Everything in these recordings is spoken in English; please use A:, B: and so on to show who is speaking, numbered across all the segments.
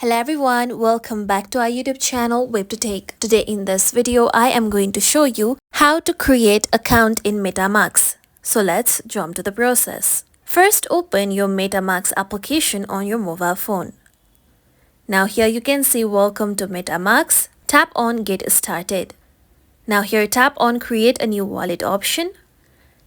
A: Hello everyone, welcome back to our YouTube channel WebToTech. Today in this video, I am going to show you how to create account in MetaMask. So let's jump to the process. First, open your MetaMask application on your mobile phone. Now here you can see welcome to MetaMask. Tap on get started. Now here tap on create a new wallet option.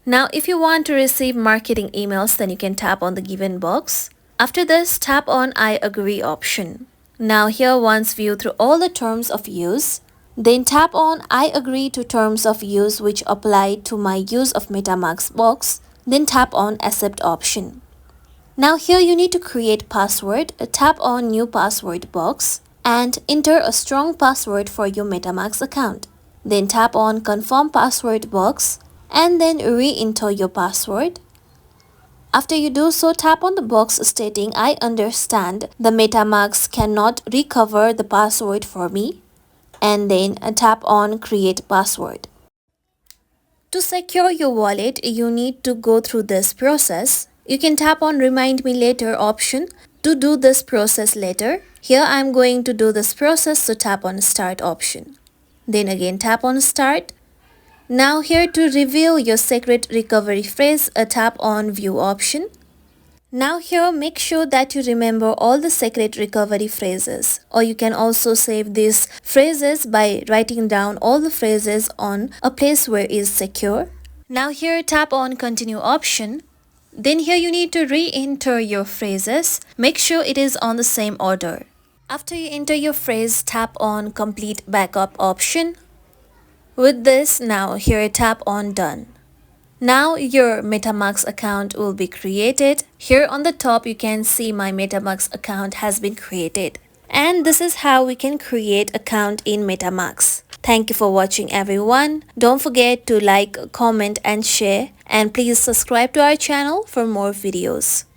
A: Now if you want to receive marketing emails, then you can tap on the given box. After this, tap on I agree option. Now here once view through all the terms of use, then tap on I agree to terms of use which apply to my use of MetaMask box, then tap on accept option. Now here you need to create password, tap on new password box and enter a strong password for your MetaMask account. Then tap on confirm password box and then re-enter your password. After you do so, tap on the box stating I understand the MetaMask cannot recover the password for me, and then tap on create password. To secure your wallet, you need to go through this process. You can tap on remind me later option to do this process later. Here I am going to do this process, so tap on start option. Then again tap on start. Now here to reveal your secret recovery phrase, tap on view option. Now here make sure that you remember all the secret recovery phrases, or you can also save these phrases by writing down all the phrases on a place where is secure. Now here tap on continue option. Then here you need to re-enter your phrases. Make sure it is on the same order. After you enter your phrase, tap on complete backup option. With this, now here tap on done. Now your MetaMask account will be created. Here on the top you can see my MetaMask account has been created. And this is how we can create account in MetaMask. Thank you for watching everyone. Don't forget to like, comment and share, and please subscribe to our channel for more videos.